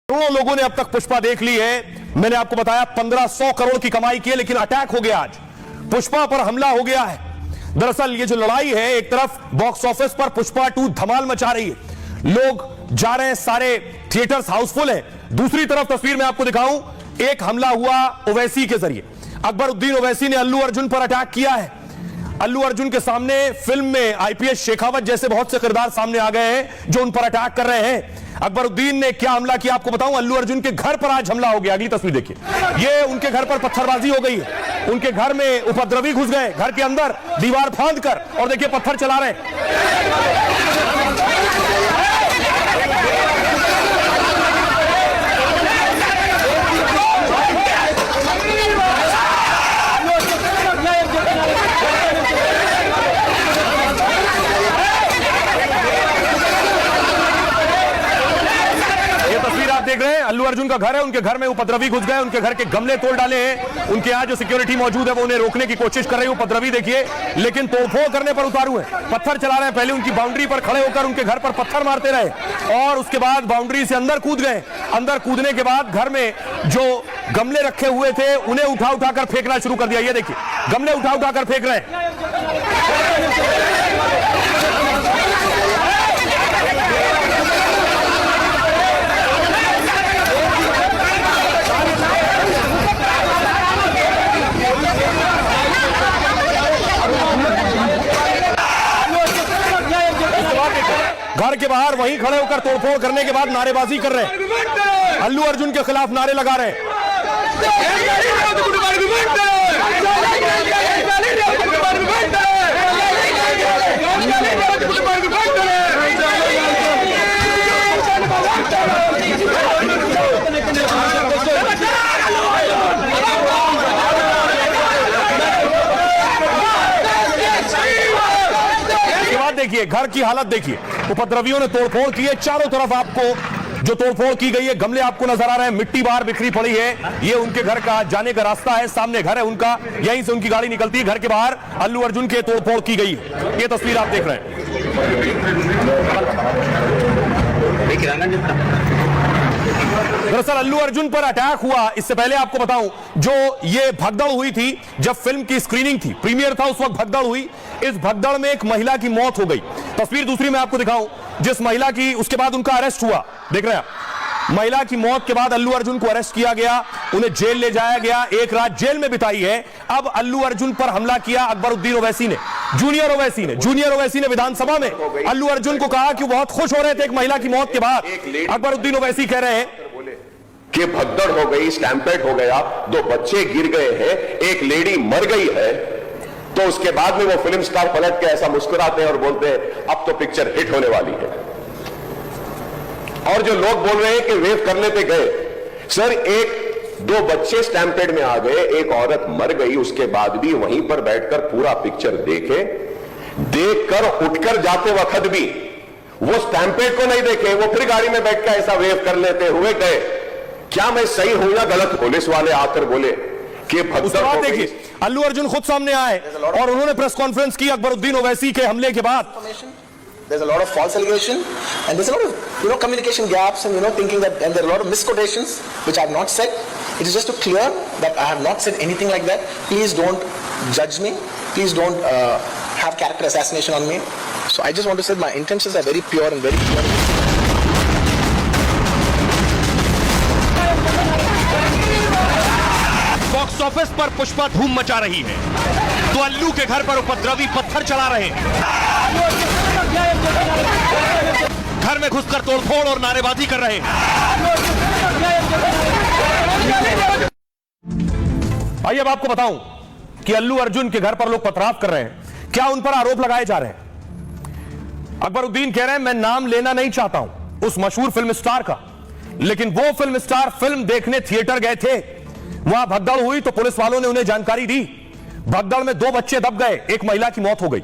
करोड़ों लोगों ने अब तक पुष्पा देख ली है। मैंने आपको बताया 1500 करोड़ की कमाई की है, लेकिन अटैक हो गया आज, पुष्पा पर हमला हो गया है। दरअसल ये जो लड़ाई है, एक तरफ बॉक्स ऑफिस पर पुष्पा 2 धमाल मचा रही है, लोग जा रहे हैं, सारे थिएटर्स हाउसफुल है। दूसरी तरफ तस्वीर में आपको दिखाऊं, एक हमला हुआ ओवैसी के जरिए। अकबरुद्दीन ओवैसी ने अल्लू अर्जुन पर अटैक किया है। अल्लू अर्जुन के सामने फिल्म में आईपीएस शेखावत जैसे बहुत से किरदार सामने आ गए हैं जो उन पर अटैक कर रहे हैं। अकबरुद्दीन ने क्या हमला किया आपको बताऊं, अल्लू अर्जुन के घर पर आज हमला हो गया। अगली तस्वीर देखिए, ये उनके घर पर पत्थरबाजी हो गई है। उनके घर में उपद्रवी घुस गए, घर के अंदर दीवार फांद कर, और देखिए पत्थर चला रहे हैं। देख रहे हैं अल्लू अर्जुन का घर है, उनके घर में उपद्रवी घुस गए, उनके घर के गमले तोड़ डाले हैं। उनके यहाँ जो सिक्योरिटी मौजूद है वो उन्हें रोकने की कोशिश कर रही है। उपद्रवी देखिए, लेकिन तोड़फोड़ करने पर उतारू है, पत्थर चला रहे हैं। पहले उनकी बाउंड्री पर खड़े होकर उनके घर पर पत्थर मारते रहे और उसके बाद बाउंड्री से अंदर कूद गए। अंदर कूदने के बाद घर में जो गमले रखे हुए थे उन्हें उठा उठाकर फेंकना शुरू कर दिया। ये देखिए, गमले उठा उठाकर फेंक रहे हैं। घर के बाहर वहीं खड़े होकर तोड़फोड़ करने के बाद नारेबाजी कर रहे हैं, अल्लू अर्जुन के खिलाफ नारे लगा रहे हैं। देखिए घर की हालत देखिए, उपद्रवियों ने तोड़फोड़ की है। चारों तरफ आपको जो तोड़फोड़ की गई है, गमले आपको नजर आ रहे हैं, मिट्टी बाहर बिखरी पड़ी है। ये उनके घर का जाने का रास्ता है, सामने घर है उनका, यहीं से उनकी गाड़ी निकलती है। घर के बाहर अल्लू अर्जुन के तोड़फोड़ की गई है। ये तस्वीर आप देख रहे हैं। दरअसल अल्लू अर्जुन पर अटैक हुआ, इससे पहले आपको बताऊं, जो ये भगदड़ हुई थी जब फिल्म की स्क्रीनिंग थी, प्रीमियर था, उस वक्त भगदड़ हुई। इस भगदड़ में एक महिला की मौत हो गई। तस्वीर दूसरी मैं आपको दिखाऊं, जिस महिला की, उसके बाद उनका अरेस्ट हुआ, देख रहे हैं आप। महिला की मौत के बाद अल्लू अर्जुन को अरेस्ट किया गया, उन्हें जेल ले जाया गया, एक रात जेल में बिताई है। अब अल्लू अर्जुन पर हमला किया अकबरुद्दीन ओवैसी ने, जूनियर ओवैसी ने विधानसभा में अल्लू अर्जुन को कहा कि वो बहुत खुश हो रहे थे एक महिला की मौत के बाद। अकबरुद्दीन ओवैसी कह रहे हैं कि भगदड़ हो गई, स्टैम्पेड हो गया, 2 बच्चे गिर गए हैं, एक लेडी मर गई है। तो उसके बाद में वो फिल्म स्टार पलट के ऐसा मुस्कुराते हैं और बोलते हैं अब तो पिक्चर हिट होने वाली है। और जो लोग बोल रहे हैं कि वेव करने पे गए, सर 1-2 बच्चे स्टैम्पेड में आ गए, एक औरत मर गई, उसके बाद भी वहीं पर बैठकर पूरा पिक्चर देखकर उठकर जाते वक्त भी वो स्टैम्पेड को नहीं देखे, वो फिर गाड़ी में बैठ कर ऐसा वेव कर लेते हुए गए। क्या मैं सही हूं या गलत? पुलिस वाले आकर बोले कि भगदड़। देखिए अल्लू अर्जुन खुद सामने आए और उन्होंने प्रेस कॉन्फ्रेंस की अकबरुद्दीन ओवैसी के हमले के बाद। There's a lot of false allegation and there's a lot of communication gaps and thinking that, and there are a lot of misquotations which I have not said. It is just to clear that I have not said anything like that. Please don't judge me. Please don't have character assassination on me. So I just want to say my intentions are very pure and very pure. Box office पर पुष्पा धूम मचा रही है तो अल्लू के घर पर उपद्रवी पत्थर चला रहे हैं। घर में घुसकर तोड़फोड़ और नारेबाजी कर रहे हैं। आइए अब आपको बताऊं कि अल्लू अर्जुन के घर पर लोग पथराव कर रहे हैं, क्या उन पर आरोप लगाए जा रहे हैं। अकबरुद्दीन कह रहे हैं मैं नाम लेना नहीं चाहता हूं उस मशहूर फिल्म स्टार का, लेकिन वो फिल्म स्टार फिल्म देखने थिएटर गए थे, वहां भगदड़ हुई तो पुलिस वालों ने उन्हें जानकारी दी। भगदड़ में 2 बच्चे दब गए, एक महिला की मौत हो गई।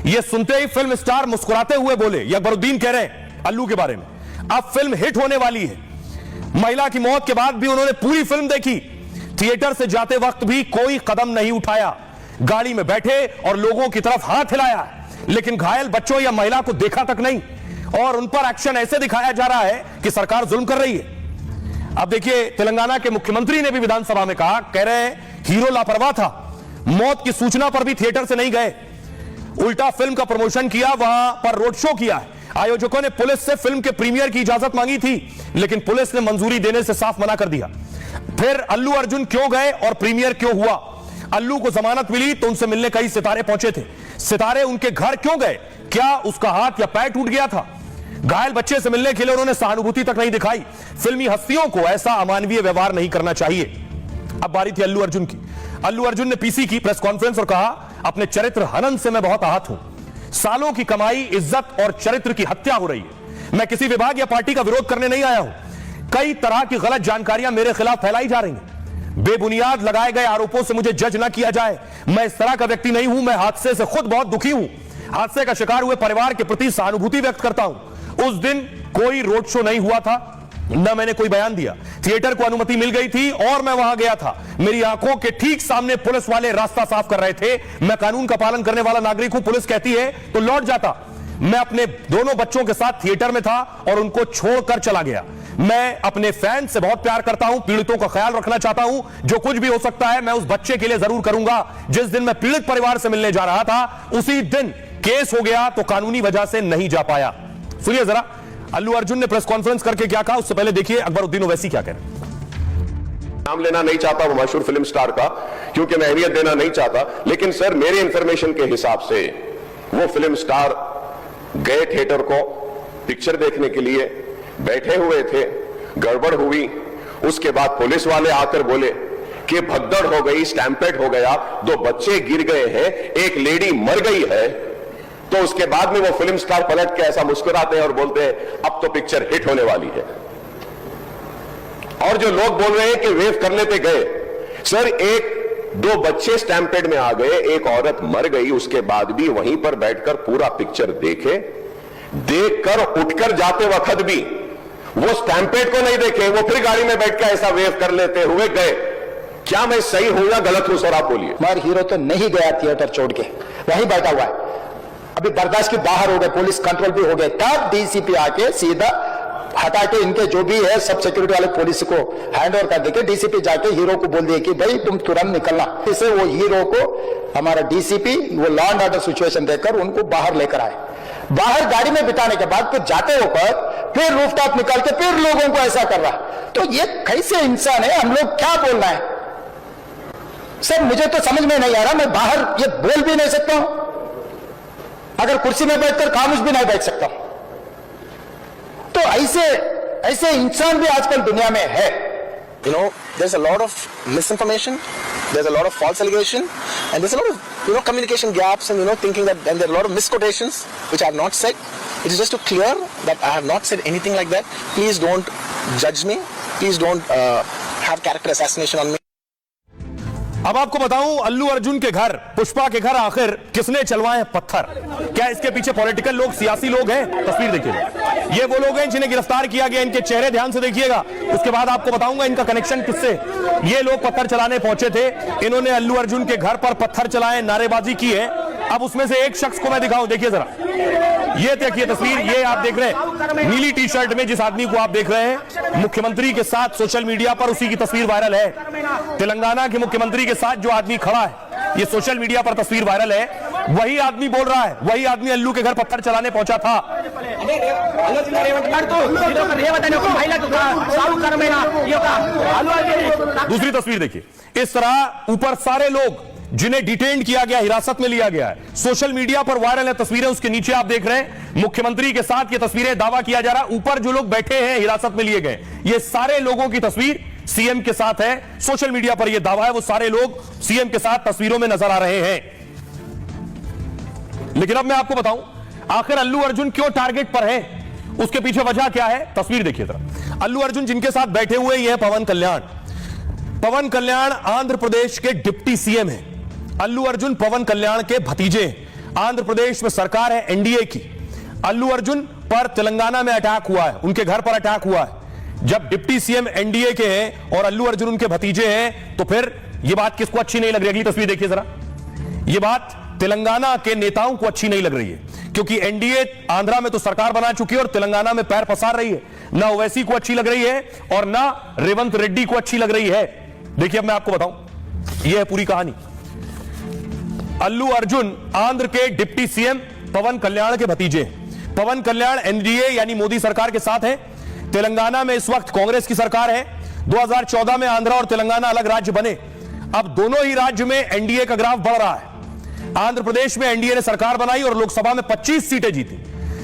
यह सुनते ही फिल्म स्टार मुस्कुराते हुए बोले, यह अकबरुद्दीन कह रहे हैं अल्लू के बारे में, अब फिल्म हिट होने वाली है। महिला की मौत के बाद भी उन्होंने पूरी फिल्म देखी, थिएटर से जाते वक्त भी कोई कदम नहीं उठाया, गाड़ी में बैठे और लोगों की तरफ हाथ हिलाया, लेकिन घायल बच्चों या महिला को देखा तक नहीं। और उन पर एक्शन ऐसे दिखाया जा रहा है कि सरकार जुल्म कर रही है। अब देखिए, तेलंगाना के मुख्यमंत्री ने भी विधानसभा में कहा, कह रहे हैं हीरो लापरवाह था, मौत की सूचना पर भी थिएटर से नहीं गए, उल्टा फिल्म का प्रमोशन किया, वहां पर रोड शो किया है। आयोजकों ने पुलिस से फिल्म के प्रीमियर की इजाजत मांगी थी, लेकिन पुलिस ने मंजूरी देने से साफ मना कर दिया। फिर अल्लू अर्जुन क्यों गए और प्रीमियर क्यों हुआ? अल्लू को जमानत मिली तो उनसे मिलने कई सितारे पहुंचे थे। सितारे उनके घर क्यों गए? क्या उसका हाथ या पैर टूट गया था? घायल बच्चे से मिलने के लिए उन्होंने सहानुभूति तक नहीं दिखाई। फिल्मी हस्तियों को ऐसा अमानवीय व्यवहार नहीं करना चाहिए। अब बारी थी अल्लू अर्जुन की। अल्लू अर्जुन ने पीसी की प्रेस कॉन्फ्रेंस और कहा, अपने चरित्र हनन से मैं बहुत आहत हूं। सालों की कमाई, इज्जत और चरित्र की हत्या हो रही है। मैं किसी विभाग या पार्टी का विरोध करने नहीं आया हूं। कई तरह की गलत जानकारियां मेरे खिलाफ फैलाई जा रही हैं। बेबुनियाद लगाए गए आरोपों से मुझे जज ना किया जाए। मैं इस तरह का व्यक्ति नहीं हूं। मैं हादसे से खुद बहुत दुखी हूं। हादसे का शिकार हुए परिवार के प्रति सहानुभूति व्यक्त करता हूं। उस दिन कोई रोड शो नहीं हुआ था, न मैंने कोई बयान दिया। थिएटर को अनुमति मिल गई थी और मैं वहां गया था। मेरी आंखों के ठीक सामने पुलिस वाले रास्ता साफ कर रहे थे। मैं कानून का पालन करने वाला नागरिक हूं। पुलिस कहती है तो लौट जाता। मैं अपने दोनों बच्चों के साथ थिएटर में था और उनको छोड़कर चला गया। मैं अपने फैन से बहुत प्यार करता हूं, पीड़ितों का ख्याल रखना चाहता हूं। जो कुछ भी हो सकता है मैं उस बच्चे के लिए जरूर करूंगा। जिस दिन मैं पीड़ित परिवार से मिलने जा रहा था, उसी दिन केस हो गया तो कानूनी वजह से नहीं जा पाया। सुनिए जरा अल्लू अर्जुन ने प्रेस कॉन्फ्रेंस करके क्या कहा। उससे पहले देखिए अकबरुद्दीन ओवैसी क्या कह रहे हैं। नाम लेना नहीं चाहता वो मशहूर फिल्म स्टार का, क्योंकि मैं अहमियत देना नहीं चाहता, लेकिन सर मेरे इंफॉर्मेशन के हिसाब से वो फिल्म स्टार गए थिएटर को पिक्चर देखने के लिए, बैठे हुए थे, गड़बड़ हुई, उसके बाद पुलिस वाले आकर बोले कि भगदड़ हो गई, स्टैम्पेड हो गया, 2 बच्चे गिर गए हैं, एक लेडी मर गई है। तो उसके बाद में वो फिल्म स्टार पलट के ऐसा मुस्कुराते हैं और बोलते हैं अब तो पिक्चर हिट होने वाली है। और जो लोग बोल रहे हैं कि वेव करने पे गए, सर 1-2 बच्चे स्टैम्पेड में आ गए, एक औरत मर गई, उसके बाद भी वहीं पर बैठकर पूरा पिक्चर देखे, देखकर उठकर जाते वक्त भी वो स्टैम्पेड को नहीं देखे, वो फिर गाड़ी में बैठ कर ऐसा वेव कर लेते हुए गए। क्या मैं सही हूं या गलत हूं सर, आप बोलिए। हमारा हीरो तो नहीं गया थिएटर छोड़ के, वहीं बैठा हुआ है। अभी बर्दाश्त के बाहर हो गए, पुलिस कंट्रोल भी हो गए, तब डीसीपी आके सीधा हटा के इनके जो भी है सब सिक्योरिटी वाले पुलिस को हैंड ओवर कर देके डीसीपी जाके हीरो को बोल दिए कि भाई तुम तुरंत निकलना। इससे वो हीरो को हमारा डीसीपी वो लॉ एंड ऑर्डर सिचुएशन देकर उनको बाहर लेकर आए। बाहर गाड़ी में बिताने के बाद फिर जाते होकर फिर रूफटॉप निकाल के फिर लोगों को ऐसा कर रहा। तो ये कैसे इंसान है? हम लोग क्या बोलना है सर? मुझे तो समझ में नहीं आ रहा। मैं बाहर ये बोल भी नहीं सकता हूं, अगर कुर्सी में बैठकर खामोश भी नहीं बैठ सकता। तो ऐसे इंसान भी आजकल दुनिया में है। You know, there's a lot of misinformation, there's a lot of false allegation, and there's a lot of communication gaps, and thinking that, and there are a lot of misquotations which I have not said. It is just to clear that I have not said anything like that. Please don't judge me. Please don't have character assassination on me. अब आपको बताऊं, अल्लू अर्जुन के घर, पुष्पा के घर आखिर किसने चलवाए पत्थर? क्या इसके पीछे पॉलिटिकल लोग, सियासी लोग हैं? तस्वीर देखिए, ये वो लोग हैं जिन्हें गिरफ्तार किया गया। इनके चेहरे ध्यान से देखिएगा, उसके बाद आपको बताऊंगा इनका कनेक्शन किससे। ये लोग पत्थर चलाने पहुंचे थे, इन्होंने अल्लू अर्जुन के घर पर पत्थर चलाए, नारेबाजी की है। अब उसमें से एक शख्स को मैं दिखाऊं, देखिए जरा, ये देखिए तस्वीर, ये आप देख रहे हैं नीली टी शर्ट में जिस आदमी को आप देख रहे हैं, मुख्यमंत्री के साथ सोशल मीडिया पर उसी की तस्वीर वायरल है। तेलंगाना के मुख्यमंत्री के साथ जो आदमी खड़ा है, ये सोशल मीडिया पर तस्वीर वायरल है, वही आदमी बोल रहा है, वही आदमी अल्लू के घर पत्थर चलाने पहुंचा था। दूसरी तस्वीर देखिए, इस तरह ऊपर सारे लोग जिन्हें डिटेन किया गया, हिरासत में लिया गया है, सोशल मीडिया पर वायरल है तस्वीरें। उसके नीचे आप देख रहे हैं मुख्यमंत्री के साथ ये तस्वीरें, दावा किया जा रहा है ऊपर जो लोग बैठे हैं हिरासत में लिए गए, ये सारे लोगों की तस्वीर सीएम के साथ है। सोशल मीडिया पर यह दावा है वो सारे लोग सीएम के साथ तस्वीरों में नजर आ रहे हैं। लेकिन अब मैं आपको बताऊं आखिर अल्लू अर्जुन क्यों टारगेट पर है, उसके पीछे वजह क्या है। तस्वीर देखिए जरा, अल्लू अर्जुन जिनके साथ बैठे हुए ये है पवन कल्याण। पवन कल्याण आंध्र प्रदेश के डिप्टी सीएम हैं। अल्लू अर्जुन पवन कल्याण के भतीजे। आंध्र प्रदेश में सरकार है एनडीए की। अल्लू अर्जुन पर तेलंगाना में अटैक हुआ है, उनके घर पर अटैक हुआ है। जब डिप्टी सीएम एनडीए के हैं और अल्लू अर्जुन उनके भतीजे हैं, तो फिर यह बात किसको अच्छी नहीं लग रही? अगली तस्वीर देखिए जरा, यह बात तेलंगाना के नेताओं को अच्छी नहीं लग रही है, क्योंकि एनडीए आंध्रा में तो सरकार बना चुकी है और तेलंगाना में पैर पसार रही है। ना ओवैसी को अच्छी लग रही है और ना रेवंत रेड्डी को अच्छी लग रही है। देखिए अब मैं आपको बताऊं, यह है पूरी कहानी। अल्लू अर्जुन आंध्र के डिप्टी सीएम पवन कल्याण के भतीजे हैं। पवन कल्याण एनडीए यानी मोदी सरकार के साथ है। तेलंगाना में इस वक्त कांग्रेस की सरकार है। 2014 में आंध्रा और तेलंगाना अलग राज्य बने। अब दोनों ही राज्य में एनडीए का ग्राफ बढ़ रहा है। आंध्र प्रदेश में एनडीए ने सरकार बनाई और लोकसभा में 25 सीटें जीती।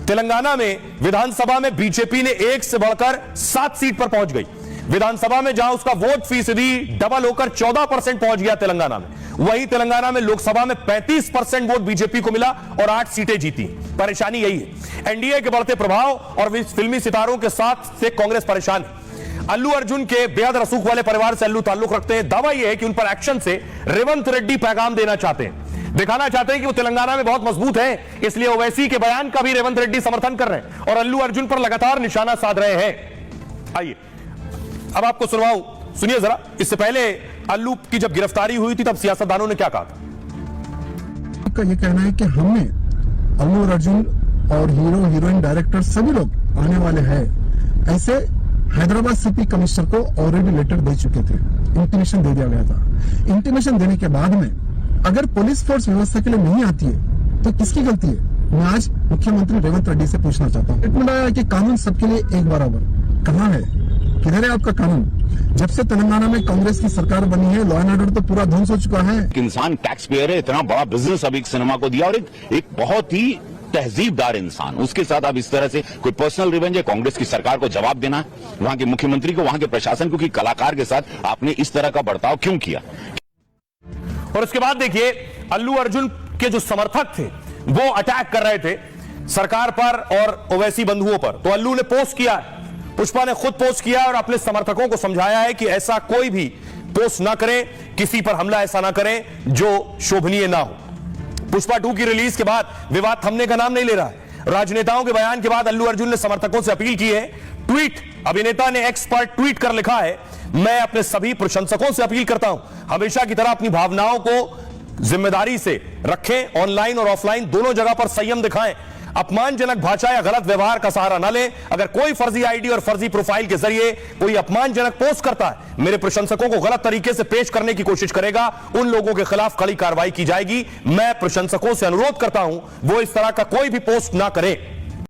तेलंगाना में विधानसभा में बीजेपी ने 1 से बढ़कर 7 सीट पर पहुंच गई। विधानसभा में जहां उसका वोट फीसदी डबल होकर 14% पहुंच गया तेलंगाना में, वहीं तेलंगाना में लोकसभा में 35% वोट बीजेपी को मिला और 8 सीटें जीती। परेशानी यही है, एनडीए के बढ़ते प्रभाव और फिल्मी सितारों के साथ से कांग्रेस परेशान है। अल्लू अर्जुन के बेहद रसूख वाले परिवार से अल्लू ताल्लुक रखते हैं। दावा यह है कि उन पर एक्शन से रेवंत रेड्डी पैगाम देना चाहते हैं, दिखाना चाहते हैं कि वो तेलंगाना में बहुत मजबूत है। इसलिए ओवैसी के बयान का भी रेवंत रेड्डी समर्थन कर रहे हैं और अल्लू अर्जुन पर लगातार निशाना साध रहे हैं। आइए अब आपको सुनवाऊं, सुनिए जरा। इससे पहले अल्लू की जब गिरफ्तारी हुई थी तब सियासतदानों ने क्या कहा था? का ये कहना है कि हमने अल्लू अर्जुन और हीरो हीरोइन डायरेक्टर सभी लोग आने वाले हैं, ऐसे हैदराबाद सिटी कमिश्नर को ऑलरेडी लेटर दे चुके थे, इंटीमेशन दे दिया गया था। इंटीमेशन देने के बाद में अगर पुलिस फोर्स व्यवस्था के लिए नहीं आती है तो किसकी गलती है? मैं आज मुख्यमंत्री रेवंत रेड्डी से पूछना चाहता हूँ। स्टेटमेंट आया कि कानून सबके लिए एक बराबर, कहाँ है, किधर है आपका कानून? जब से तेलंगाना में कांग्रेस की सरकार बनी है, लॉ एंड ऑर्डर तो पूरा ध्वंस हो चुका है। इंसान टैक्स पेयर है, इतना बड़ा बिजनेस अभी सिनेमा को दिया और एक बहुत ही तहजीबदार इंसान, उसके साथ आप इस तरह से कोई पर्सनल रिवेंज है? कांग्रेस की सरकार को जवाब देना, वहां के मुख्यमंत्री को, वहां के प्रशासन को कि कलाकार के साथ आपने इस तरह का बर्ताव क्यों किया? और उसके बाद देखिए अल्लू अर्जुन के जो समर्थक थे वो अटैक कर रहे थे सरकार पर और ओवैसी बंधुओं पर। तो अल्लू ने पोस्ट किया, पुष्पा ने खुद पोस्ट किया और अपने समर्थकों को समझाया है कि ऐसा कोई भी पोस्ट ना करें, किसी पर हमला ऐसा ना करें जो शोभनीय ना हो। पुष्पा 2 की रिलीज के बाद विवाद थमने का नाम नहीं ले रहा है। राजनेताओं के बयान के बाद अल्लू अर्जुन ने समर्थकों से अपील की है। ट्वीट अभिनेता ने एक्स पर ट्वीट कर लिखा है, मैं अपने सभी प्रशंसकों से अपील करता हूं, हमेशा की तरह अपनी भावनाओं को जिम्मेदारी से रखें, ऑनलाइन और ऑफलाइन दोनों जगह पर संयम दिखाएं, अपमानजनक भाषा या गलत व्यवहार का सहारा न लें। अगर कोई फर्जी आईडी और फर्जी प्रोफाइल के जरिए कोई अपमानजनक पोस्ट करता है, मेरे प्रशंसकों को गलत तरीके से पेश करने की कोशिश करेगा, उन लोगों के खिलाफ कड़ी कार्रवाई की जाएगी। मैं प्रशंसकों से अनुरोध करता हूं वो इस तरह का कोई भी पोस्ट ना करें।